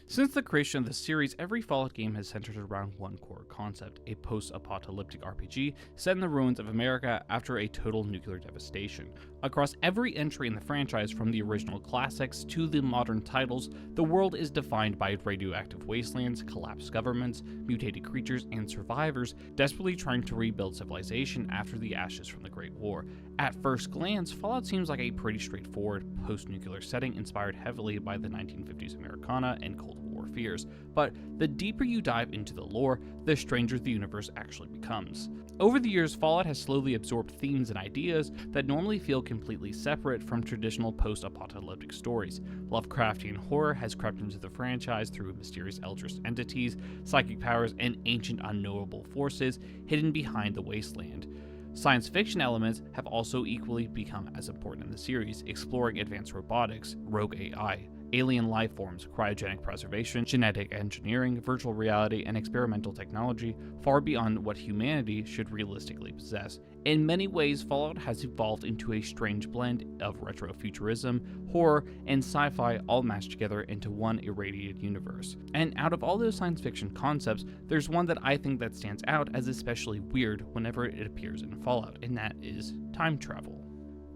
Since the creation of the series, every Fallout game has centered around one core concept: a post-apocalyptic RPG set in the ruins of America after a total nuclear devastation. Across every entry in the franchise, from the original classics to the modern titles, the world is defined by radioactive wastelands, collapsed governments, mutated creatures, and survivors desperately trying to rebuild civilization after the ashes from the Great War. At first glance, Fallout seems like a pretty straightforward post-nuclear setting inspired heavily by the 1950s Americana and Cold War fears, but the deeper you dive into the lore, the stranger the universe actually becomes. Over the years, Fallout has slowly absorbed themes and ideas that normally feel completely separate from traditional post-apocalyptic stories. Lovecraftian horror has crept into the franchise through mysterious eldritch entities, psychic powers, and ancient unknowable forces hidden behind the wasteland. Science fiction elements have also equally become as important in the series, exploring advanced robotics, rogue AI, alien life forms, cryogenic preservation, genetic engineering, virtual reality, and experimental technology far beyond what humanity should realistically possess. In many ways, Fallout has evolved into a strange blend of retrofuturism, horror, and sci-fi all mashed together into one irradiated universe. And out of all those science fiction concepts, there's one that I think that stands out as especially weird whenever it appears in Fallout, and that is time travel.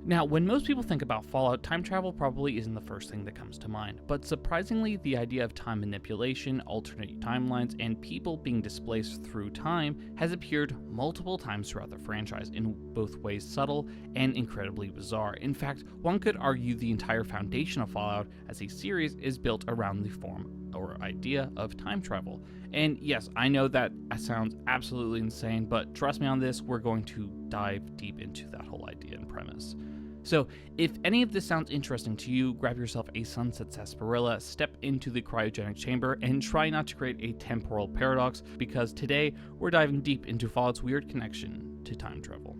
Now, when most people think about Fallout, time travel probably isn't the first thing that comes to mind, but surprisingly, the idea of time manipulation, alternate timelines, and people being displaced through time has appeared multiple times throughout the franchise, in both ways subtle and incredibly bizarre. In fact, one could argue the entire foundation of Fallout as a series is built around the form or idea of time travel. And yes, I know that sounds absolutely insane, but trust me on this, we're going to dive deep into that whole idea and premise. So, if any of this sounds interesting to you, grab yourself a Sunset Sarsaparilla, step into the cryogenic chamber, and try not to create a temporal paradox, because today we're diving deep into Fallout's weird connection to time travel.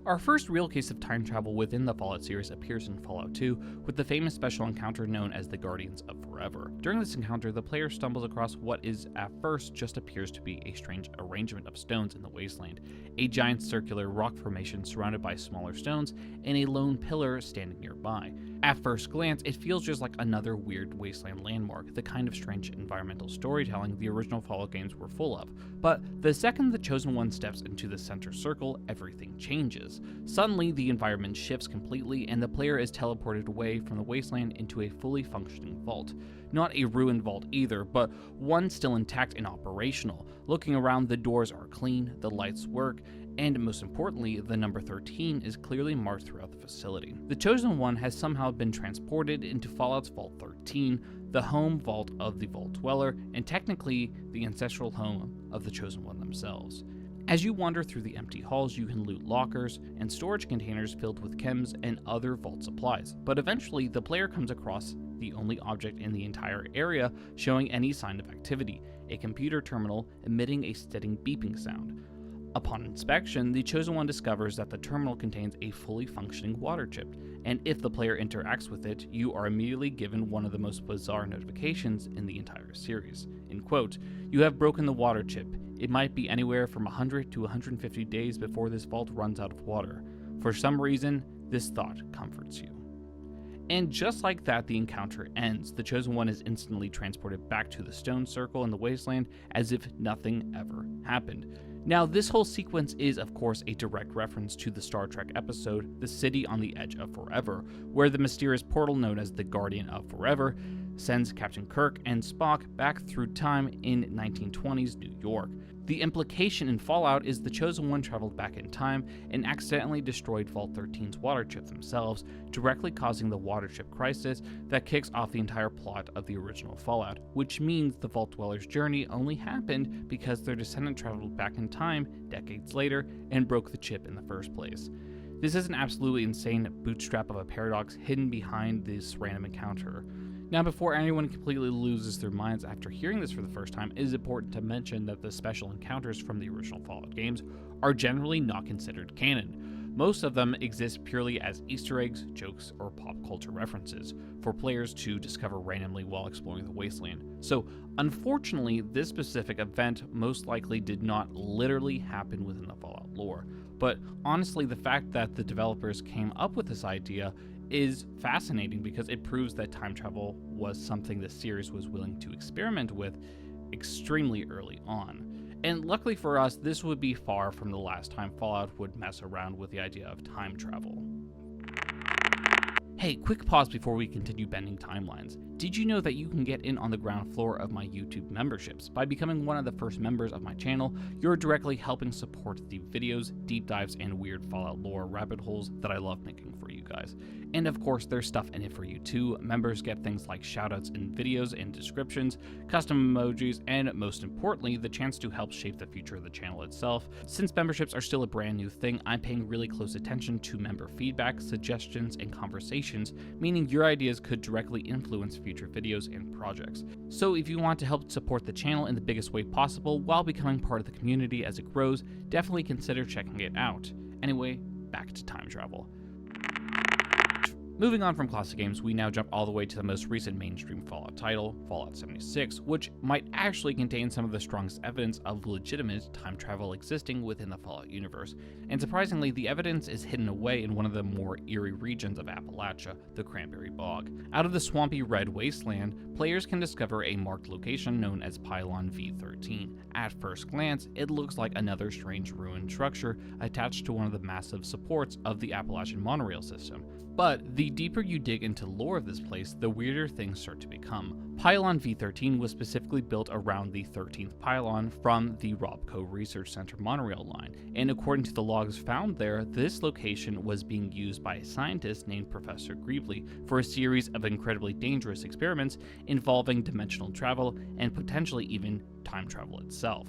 Our first real case of time travel within the Fallout series appears in Fallout 2, with the famous special encounter known as the Guardians of Forever. During this encounter, the player stumbles across what is at first just appears to be a strange arrangement of stones in the wasteland, a giant circular rock formation surrounded by smaller stones, and a lone pillar standing nearby. At first glance, it feels just like another weird wasteland landmark, the kind of strange environmental storytelling the original Fallout games were full of. But the second the Chosen One steps into the center circle, everything changes. Suddenly, the environment shifts completely, and the player is teleported away from the wasteland into a fully functioning vault. Not a ruined vault either, but one still intact and operational. Looking around, the doors are clean, the lights work, and most importantly, the number 13 is clearly marked throughout the facility. The Chosen One has somehow been transported into Fallout's Vault 13, the home vault of the Vault Dweller, and technically the ancestral home of the Chosen One themselves. As you wander through the empty halls, you can loot lockers and storage containers filled with chems and other vault supplies, but eventually the player comes across the only object in the entire area showing any sign of activity, a computer terminal emitting a steady beeping sound. Upon inspection, the Chosen One discovers that the terminal contains a fully functioning water chip, and if the player interacts with it, you are immediately given one of the most bizarre notifications in the entire series. In quote, "You have broken the water chip. It might be anywhere from 100 to 150 days before this vault runs out of water. For some reason, this thought comforts you." And just like that, the encounter ends. The Chosen One is instantly transported back to the stone circle in the wasteland as if nothing ever happened. Now, this whole sequence is, of course, a direct reference to the Star Trek episode, The City on the Edge of Forever, where the mysterious portal known as the Guardian of Forever sends Captain Kirk and Spock back through time in 1920s New York. The implication in Fallout is the Chosen One traveled back in time and accidentally destroyed Vault 13's water chip themselves, directly causing the water chip crisis that kicks off the entire plot of the original Fallout, which means the Vault Dweller's journey only happened because their descendant traveled back in time decades later and broke the chip in the first place. This is an absolutely insane bootstrap of a paradox hidden behind this random encounter. Now, before anyone completely loses their minds after hearing this for the first time, it is important to mention that the special encounters from the original Fallout games are generally not considered canon. Most of them exist purely as Easter eggs, jokes, or pop culture references for players to discover randomly while exploring the wasteland. So, unfortunately, this specific event most likely did not literally happen within the Fallout lore. But honestly, the fact that the developers came up with this idea is fascinating because it proves that time travel was something the series was willing to experiment with extremely early on. And luckily for us, this would be far from the last time Fallout would mess around with the idea of time travel. Hey, quick pause before we continue bending timelines. Did you know that you can get in on the ground floor of my YouTube memberships? By becoming one of the first members of my channel, you're directly helping support the videos, deep dives, and weird Fallout lore rabbit holes that I love making for you guys. And of course, there's stuff in it for you too. Members get things like shoutouts in videos and descriptions, custom emojis, and most importantly, the chance to help shape the future of the channel itself. Since memberships are still a brand new thing, I'm paying really close attention to member feedback, suggestions, and conversations, meaning your ideas could directly influence future videos and projects. So if you want to help support the channel in the biggest way possible while becoming part of the community as it grows, definitely consider checking it out. Anyway, back to time travel. Moving on from classic games, we now jump all the way to the most recent mainstream Fallout title, Fallout 76, which might actually contain some of the strongest evidence of legitimate time travel existing within the Fallout universe. And surprisingly, the evidence is hidden away in one of the more eerie regions of Appalachia, the Cranberry Bog. Out of the swampy red wasteland, players can discover a marked location known as Poylon V13. At first glance, it looks like another strange ruined structure attached to one of the massive supports of the Appalachian monorail system. But the deeper you dig into lore of this place, the weirder things start to become. Poylon V13 was specifically built around the 13th pylon from the Robco Research Center monorail line, and according to the logs found there, this location was being used by a scientist named Professor Greebly for a series of incredibly dangerous experiments involving dimensional travel and potentially even time travel itself.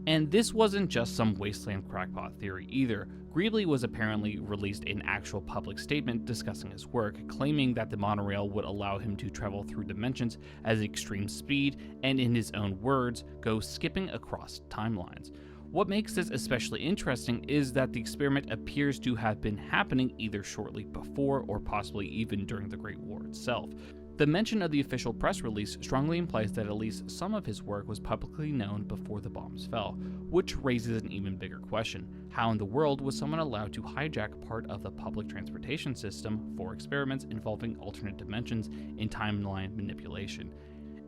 And this wasn't just some wasteland crackpot theory either. Greebly was apparently released an actual public statement discussing his work, claiming that the monorail would allow him to travel through dimensions at extreme speed and, in his own words, go skipping across timelines. What makes this especially interesting is that the experiment appears to have been happening either shortly before or possibly even during the Great War itself. The mention of the official press release strongly implies that at least some of his work was publicly known before the bombs fell, which raises an even bigger question. How in the world was someone allowed to hijack part of the public transportation system for experiments involving alternate dimensions and timeline manipulation?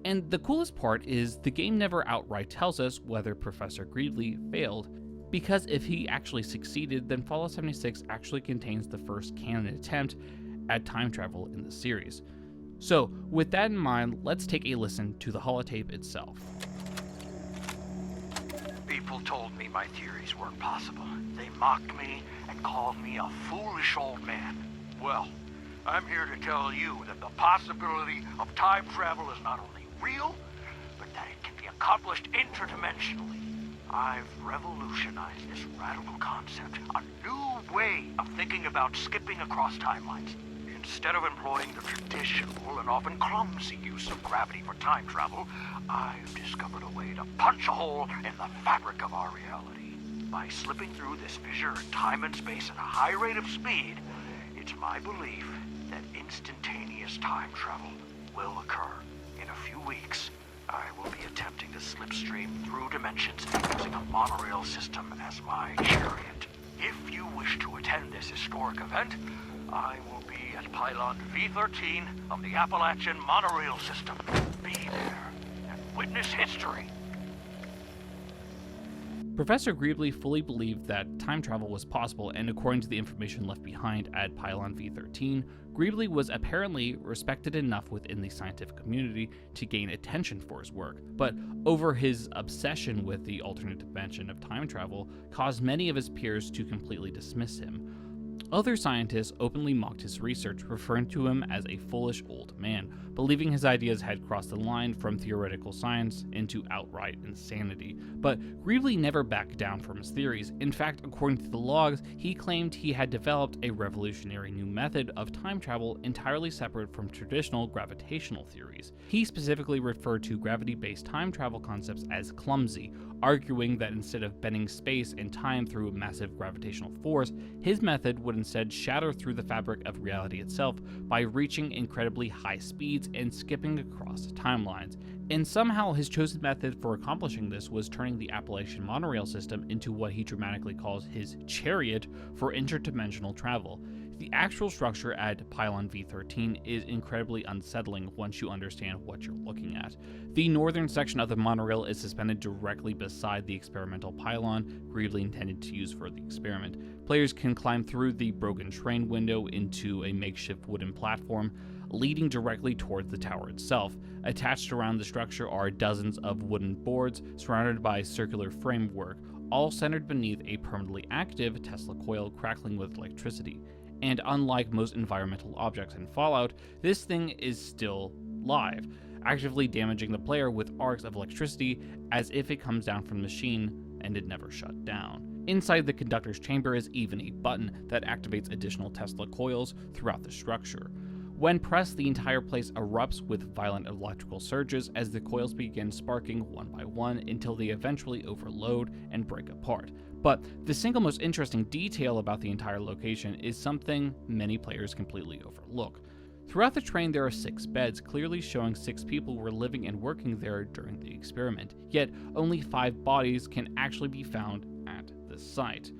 And the coolest part is the game never outright tells us whether Professor Greebly failed, because if he actually succeeded, then Fallout 76 actually contains the first canon attempt at time travel in the series. So, with that in mind, let's take a listen to the holotape itself. People told me my theories weren't possible. They mocked me and called me a foolish old man. Well, I'm here to tell you that the possibility of time travel is not only real, but that it can be accomplished interdimensionally. I've revolutionized this radical concept, a new way of thinking about skipping across timelines. Instead of employing the traditional and often clumsy use of gravity for time travel, I've discovered a way to punch a hole in the fabric of our reality. By slipping through this fissure in time and space at a high rate of speed, it's my belief that instantaneous time travel will occur. In a few weeks, I will be attempting to slipstream through dimensions using a monorail system as my chariot. If you wish to attend this historic event, I will be at Poylon V13 of the Appalachian monorail system. Be there and witness history. Professor Greebly fully believed that time travel was possible, and according to the information left behind at Poylon V13, Greebly was apparently respected enough within the scientific community to gain attention for his work, but over his obsession with the alternate dimension of time travel caused many of his peers to completely dismiss him. Other scientists openly mocked his research, referring to him as a foolish old man, believing his ideas had crossed the line from theoretical science into outright insanity. But Greeley never backed down from his theories. In fact, according to the logs, he claimed he had developed a revolutionary new method of time travel entirely separate from traditional gravitational theories. He specifically referred to gravity-based time travel concepts as clumsy, arguing that instead of bending space and time through a massive gravitational force, his method would instead shatter through the fabric of reality itself by reaching incredibly high speeds and skipping across timelines. And somehow his chosen method for accomplishing this was turning the Appalachian monorail system into what he dramatically calls his chariot for interdimensional travel. The actual structure at Poylon V13 is incredibly unsettling once you understand what you're looking at. The northern section of the monorail is suspended directly beside the experimental pylon Greeley intended to use for the experiment. Players can climb through the broken train window into a makeshift wooden platform leading directly towards the tower itself. Attached around the structure are dozens of wooden boards surrounded by circular framework, all centered beneath a permanently active Tesla coil crackling with electricity. And unlike most environmental objects in Fallout, this thing is still live, actively damaging the player with arcs of electricity as if it comes down from the machine and it never shut down. Inside the conductor's chamber is even a button that activates additional Tesla coils throughout the structure. When pressed, the entire place erupts with violent electrical surges as the coils begin sparking one by one until they eventually overload and break apart. But the single most interesting detail about the entire location is something many players completely overlook. Throughout the train there are 6 beds, clearly showing 6 people were living and working there during the experiment, yet only 5 bodies can actually be found at the site.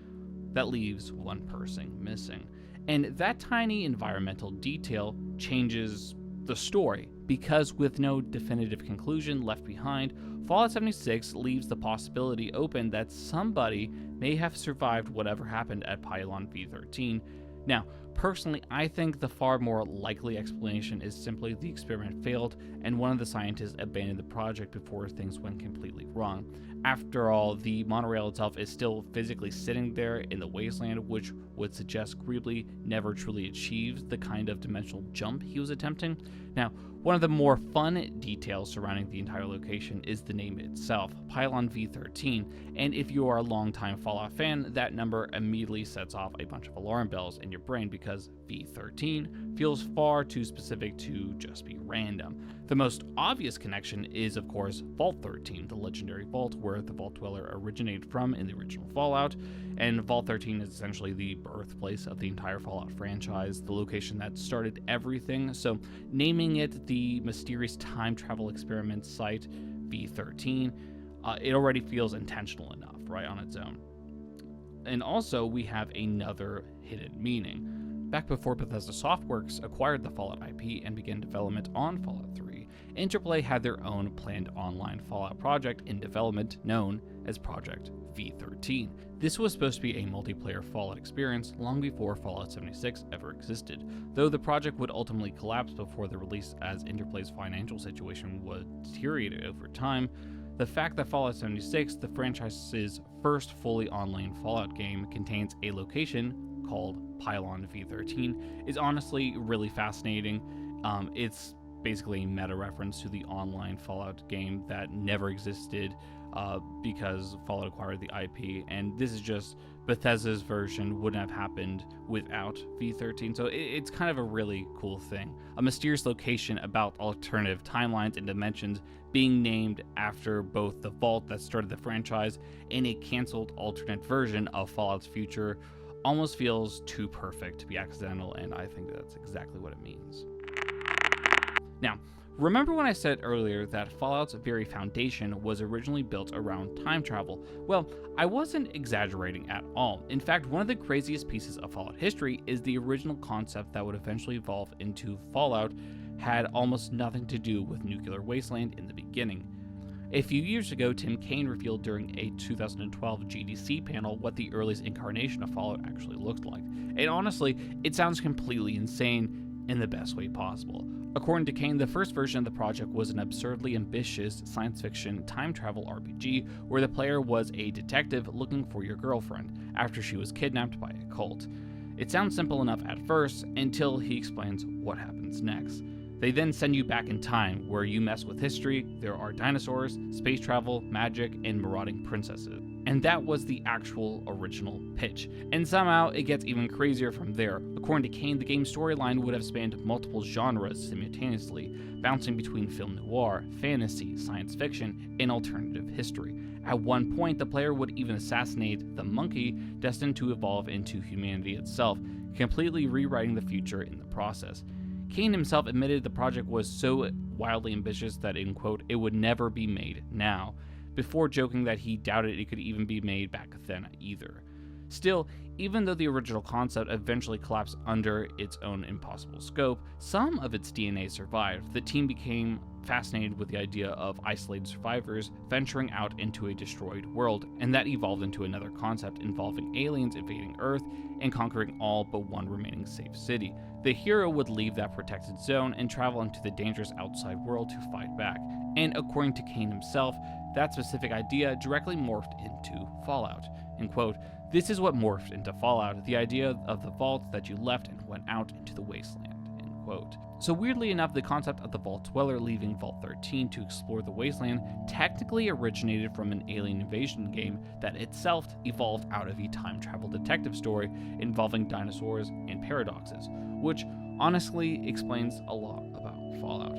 That leaves 1 person missing. And that tiny environmental detail changes the story, because with no definitive conclusion left behind, Fallout 76 leaves the possibility open that somebody may have survived whatever happened at Poylon V13. Now, personally, I think the far more likely explanation is simply the experiment failed and one of the scientists abandoned the project before things went completely wrong. After all, the monorail itself is still physically sitting there in the wasteland, which would suggest Greeley never truly achieved the kind of dimensional jump he was attempting. Now, one of the more fun details surrounding the entire location is the name itself, Poylon V13, and if you are a longtime Fallout fan, that number immediately sets off a bunch of alarm bells in your brain because V13 feels far too specific to just be random. The most obvious connection is, of course, Vault 13, the legendary vault where the Vault Dweller originated from in the original Fallout, and Vault 13 is essentially the birthplace of the entire Fallout franchise, the location that started everything, so naming it the mysterious time travel experiment site, V13, it already feels intentional enough, right, on its own. And also, we have another hidden meaning. Back before Bethesda Softworks acquired the Fallout IP and began development on Fallout 3, Interplay had their own planned online Fallout project in development known as Project V13. This was supposed to be a multiplayer Fallout experience long before Fallout 76 ever existed, though the project would ultimately collapse before the release as Interplay's financial situation would deteriorate over time. The fact that Fallout 76, the franchise's first fully online Fallout game, contains a location called Poylon V13 is honestly really fascinating. It's basically a meta reference to the online Fallout game that never existed because Fallout acquired the IP, and this is just Bethesda's version wouldn't have happened without V13, so it's kind of a really cool thing. A mysterious location about alternative timelines and dimensions being named after both the vault that started the franchise and a cancelled alternate version of Fallout's future almost feels too perfect to be accidental, and I think that's exactly what it means. Now, remember when I said earlier that Fallout's very foundation was originally built around time travel? Well, I wasn't exaggerating at all. In fact, one of the craziest pieces of Fallout history is the original concept that would eventually evolve into Fallout had almost nothing to do with Nuclear Wasteland in the beginning. A few years ago, Tim Kaine revealed during a 2012 GDC panel what the earliest incarnation of Fallout actually looked like. And honestly, it sounds completely insane in the best way possible. According to Kaine, the first version of the project was an absurdly ambitious science fiction time travel RPG where the player was a detective looking for your girlfriend after she was kidnapped by a cult. It sounds simple enough at first until he explains what happens next. They then send you back in time, where you mess with history, there are dinosaurs, space travel, magic, and marauding princesses. And that was the actual original pitch. And somehow it gets even crazier from there. According to Kane, the game's storyline would have spanned multiple genres simultaneously, bouncing between film noir, fantasy, science fiction, and alternative history. At one point, the player would even assassinate the monkey, destined to evolve into humanity itself, completely rewriting the future in the process. Kane himself admitted the project was so wildly ambitious that, in quote, it would never be made now, before joking that he doubted it could even be made back then either. Still, even though the original concept eventually collapsed under its own impossible scope, some of its DNA survived. The team became fascinated with the idea of isolated survivors venturing out into a destroyed world, and that evolved into another concept involving aliens invading Earth and conquering all but one remaining safe city. The hero would leave that protected zone and travel into the dangerous outside world to fight back, and according to Kane himself, that specific idea directly morphed into Fallout. In quote, "This is what morphed into Fallout, the idea of the vault that you left and went out into the wasteland," end quote. So weirdly enough, the concept of the Vault Dweller leaving Vault 13 to explore the wasteland technically originated from an alien invasion game that itself evolved out of a time travel detective story involving dinosaurs and paradoxes, which honestly explains a lot about Fallout.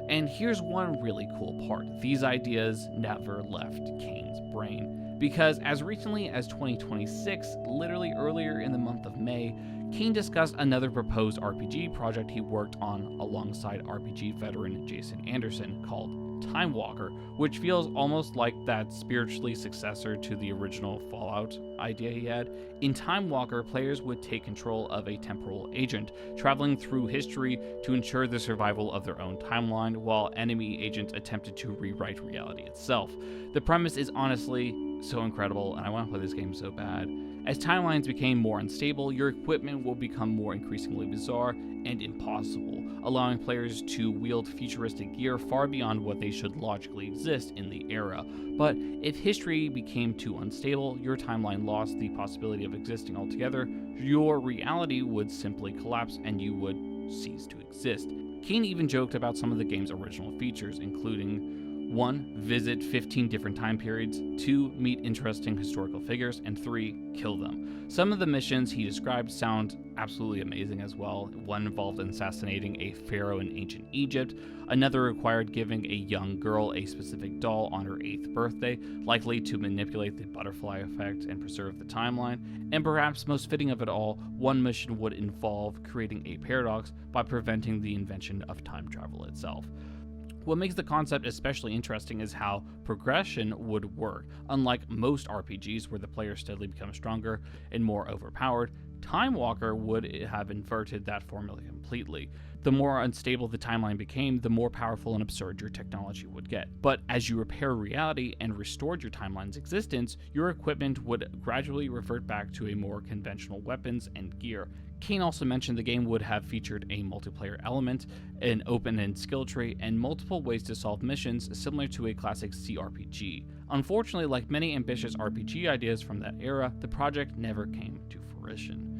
And here's one really cool part. These ideas never left Kane's brain, because as recently as 2026, literally earlier in the month of May, Kane discussed another proposed RPG project he worked on alongside RPG veteran Jason Anderson called Time Walker, which feels almost like that spiritually successor to the original Fallout idea he had. In Time Walker, players would take control of a temporal agent, traveling through history to ensure the survival of their own timeline, while enemy agents attempted to rewrite reality itself. The premise is honestly so incredible, and I want to play this game so bad. As timelines became more unstable, your equipment will become more increasingly bizarre and impossible, allowing players to wield futuristic gear far beyond what they should logically exist in the era. But if history became too unstable, your timeline lost the possibility of existing altogether, your reality would simply collapse and you would cease to exist. Kane even joked about some of the game's original features, including 1. Visit 15 different time periods, 2. Meet interesting historical figures, and 3. Kill them. Some of the missions he described sound absolutely amazing as well. One involved assassinating a pharaoh in ancient Egypt, another required giving a young girl a specific doll on her 8th birthday, likely to manipulate the butterfly effect and preserve the timeline, and perhaps most fitting of it all, one mission would involve creating a paradox by preventing the invention of time travel itself. What makes the concept especially interesting is how progression would work. Unlike most RPGs where the player steadily becomes stronger and more overpowered, Time Walker would have inverted that formula completely. The more unstable the timeline became, the more powerful and absurd your technology would get. But as you repair reality and restored your timeline's existence, your equipment would gradually revert back to a more conventional weapons and gear. Kane also mentioned the game would have featured a multiplayer element, an open-end skill tree, and multiple ways to solve missions similar to a classic CRPG. Unfortunately, like many ambitious RPG ideas from that era, the project never came to fruition.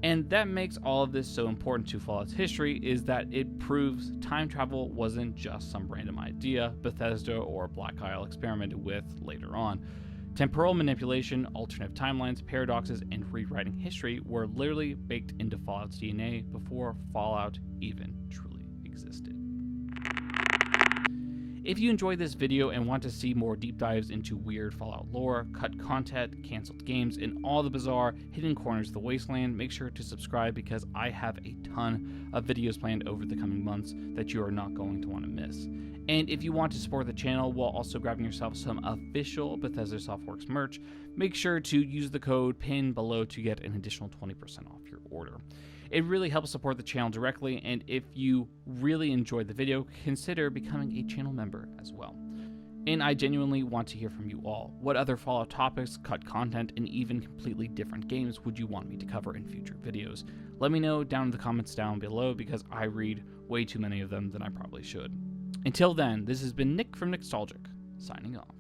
And that makes all of this so important to Fallout's history is that it proves time travel wasn't just some random idea Bethesda or Black Isle experimented with later on. Temporal manipulation, alternative timelines, paradoxes, and rewriting history were literally baked into Fallout's DNA before Fallout even truly existed. If you enjoyed this video and want to see more deep dives into weird Fallout lore, cut content, canceled games, and all the bizarre hidden corners of the wasteland, make sure to subscribe because I have a ton of videos planned over the coming months that you are not going to want to miss. And if you want to support the channel while also grabbing yourself some official Bethesda Softworks merch, make sure to use the code PIN below to get an additional 20% off your order. It really helps support the channel directly, and if you really enjoyed the video, consider becoming a channel member as well. And I genuinely want to hear from you all. What other Fallout topics, cut content, and even completely different games would you want me to cover in future videos? Let me know down in the comments down below because I read way too many of them than I probably should. Until then, this has been Nick from Nickstalgic, signing off.